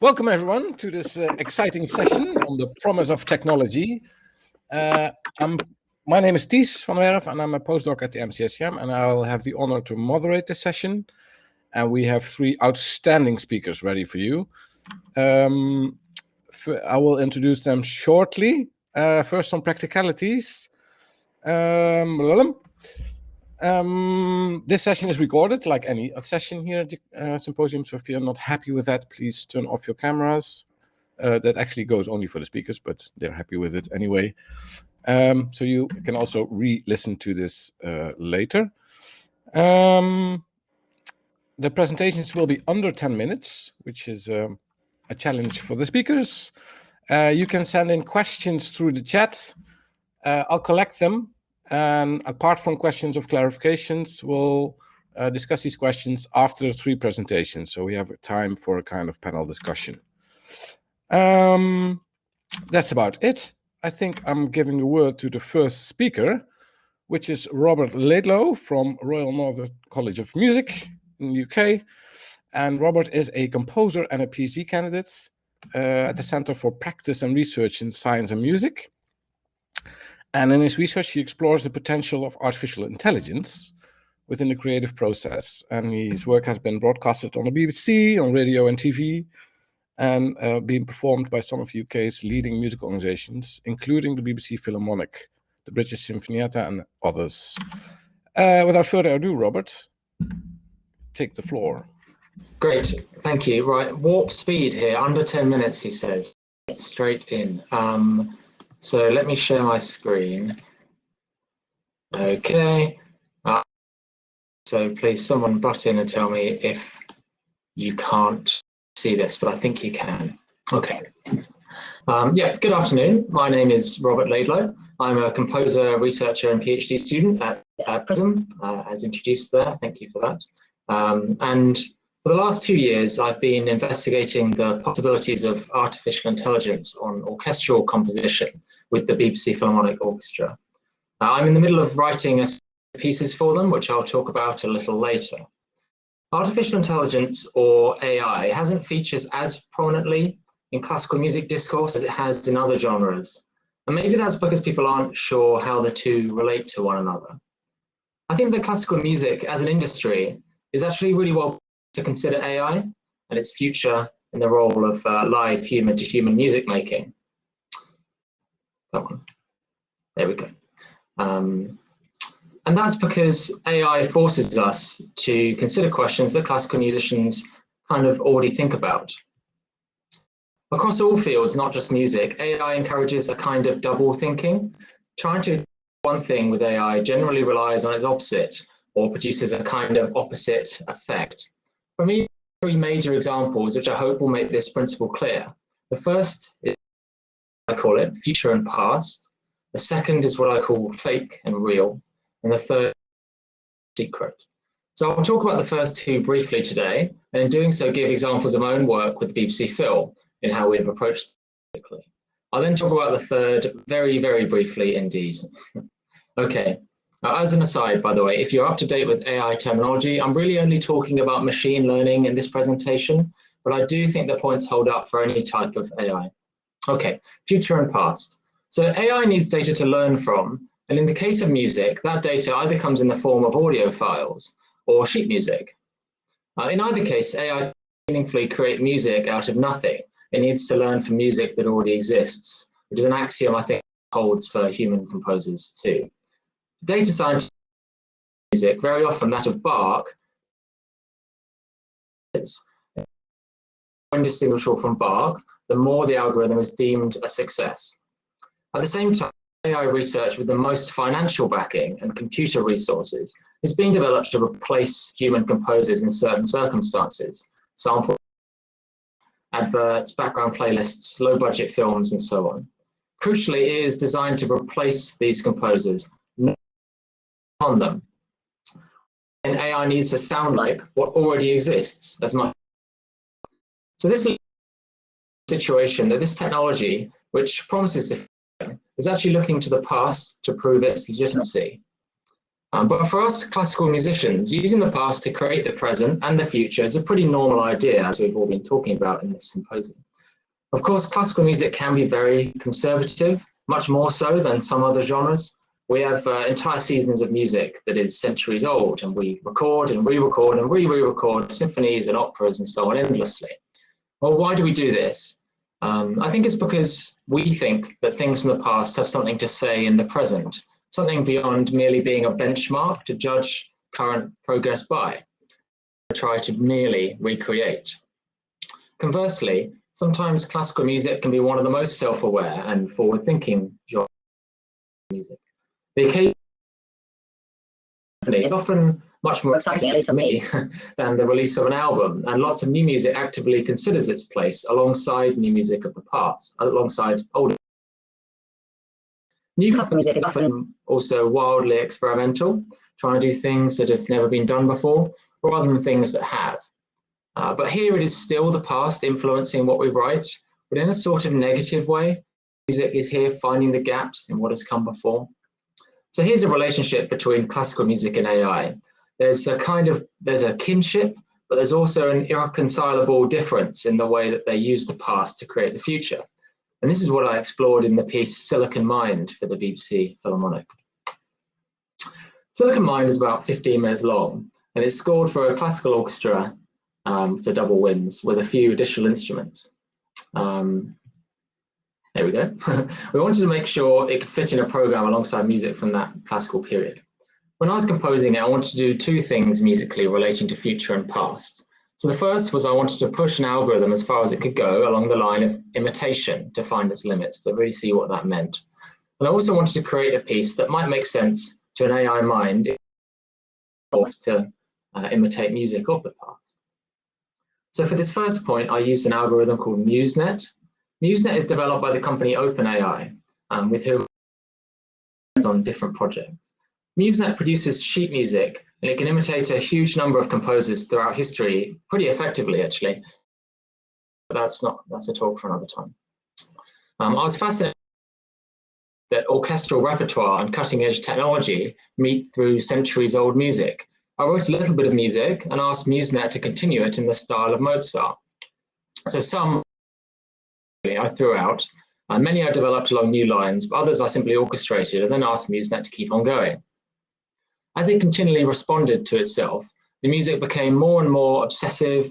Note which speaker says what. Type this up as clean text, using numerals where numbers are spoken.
Speaker 1: Welcome everyone to this exciting session on the promise of technology. My name is Ties van Werf and I'm a postdoc at the MCICM, and I'll have the honor to moderate this session. And we have three outstanding speakers ready for you. I will introduce them shortly. First, some practicalities. This session is recorded like any session here at the Symposium, so if you're not happy with that, please turn off your cameras. That actually goes only for the speakers, but they're happy with it anyway. So you can also re-listen to this later. The presentations will be under 10 minutes, which is a challenge for the speakers. You can send in questions through the chat. I'll collect them. And apart from questions of clarifications, we'll discuss these questions after the three presentations. So we have time for a kind of panel discussion. That's about it. I think I'm giving the word to the first speaker, which is Robert Laidlaw from Royal Northern College of Music in the UK. And Robert is a composer and a PhD candidate at the Center for Practice and Research in Science and Music. And in his research, he explores the potential of artificial intelligence within the creative process. And his work has been broadcasted on the BBC, on radio and TV, and being performed by some of the UK's leading music organizations, including the BBC Philharmonic, the British Sinfonietta, and others. Without further ado, Robert, take the floor.
Speaker 2: Great, thank you. Right, warp speed here, under 10 minutes, he says. Straight in. So let me share my screen. Okay. So please someone butt in and tell me if you can't see this, but I think you can. Okay. Yeah, good afternoon. My name is Robert Laidlaw. I'm a composer, researcher, and PhD student at Prism, as introduced there. Thank you for that. And for the last 2 years, I've been investigating the possibilities of artificial intelligence on orchestral composition with the BBC Philharmonic Orchestra. I'm in the middle of writing pieces for them, which I'll talk about a little later. Artificial intelligence, or AI, hasn't featured as prominently in classical music discourse as it has in other genres. And maybe that's because people aren't sure how the two relate to one another. I think that classical music as an industry is actually really well to consider AI and its future in the role of live human-to-human music making. Come on, there we go. And that's because AI forces us to consider questions that classical musicians kind of already think about. Across all fields, not just music, AI encourages a kind of double thinking. Trying to do one thing with AI generally relies on its opposite or produces a kind of opposite effect. For me, 3 major examples, which I hope will make this principle clear. The first is, I call it future and past. The second is what I call fake and real. And the third, secret. So I'll talk about the first 2 briefly today, and in doing so, give examples of my own work with the BBC Phil in how we've approached it. I'll then talk about the third very, very briefly indeed. Okay. Now, as an aside, by the way, if you're up to date with AI terminology, I'm really only talking about machine learning in this presentation, but I do think the points hold up for any type of AI. Okay, future and past. So AI needs data to learn from, and in the case of music, that data either comes in the form of audio files or sheet music. In either case, AI can meaningfully create music out of nothing. It needs to learn from music that already exists, which is an axiom I think holds for human composers too. Data science music, very often that of Bach, is indistinguishable from Bach, the more the algorithm is deemed a success. At the same time, AI research with the most financial backing and computer resources is being developed to replace human composers in certain circumstances, sample adverts, background playlists, low-budget films, and so on. Crucially, it is designed to replace these composers, not on them. And AI needs to sound like what already exists as much. So this situation that this technology, which promises the future, is actually looking to the past to prove its legitimacy. But for us classical musicians, using the past to create the present and the future is a pretty normal idea, as we've all been talking about in this symposium. Of course, classical music can be very conservative, much more so than some other genres. We have entire seasons of music that is centuries old, and we record and re-record and re-record symphonies and operas and so on endlessly. Well, why do we do this? I think it's because we think that things from the past have something to say in the present, something beyond merely being a benchmark to judge current progress by, try to merely recreate. Conversely, sometimes classical music can be one of the most self-aware and forward-thinking genres of music. The occasion is often much more exciting, at least for me, than the release of an album, and lots of new music actively considers its place alongside new music of the past, alongside older. New classical music is often also wildly experimental, trying to do things that have never been done before, rather than things that have. But here it is still the past influencing what we write, but in a sort of negative way. Music is here finding the gaps in what has come before. So here's a relationship between classical music and AI. There's a kinship, but there's also an irreconcilable difference in the way that they use the past to create the future. And this is what I explored in the piece Silicon Mind for the BBC Philharmonic. Silicon Mind is about 15 minutes long, and it's scored for a classical orchestra, so double winds, with a few additional instruments. There we go. We wanted to make sure it could fit in a program alongside music from that classical period. When I was composing it, I wanted to do two things musically relating to future and past. So the first was I wanted to push an algorithm as far as it could go along the line of imitation to find its limits, to really see what that meant. And I also wanted to create a piece that might make sense to an AI mind if forced to imitate music of the past. So for this first point, I used an algorithm called MuseNet. MuseNet is developed by the company OpenAI, with whom on different projects. MuseNet produces sheet music, and it can imitate a huge number of composers throughout history pretty effectively, actually. But that's a talk for another time. I was fascinated that orchestral repertoire and cutting-edge technology meet through centuries-old music. I wrote a little bit of music and asked MuseNet to continue it in the style of Mozart. So some I threw out, and many I developed along new lines, but others I simply orchestrated and then asked MuseNet to keep on going. As it continually responded to itself, the music became more and more obsessive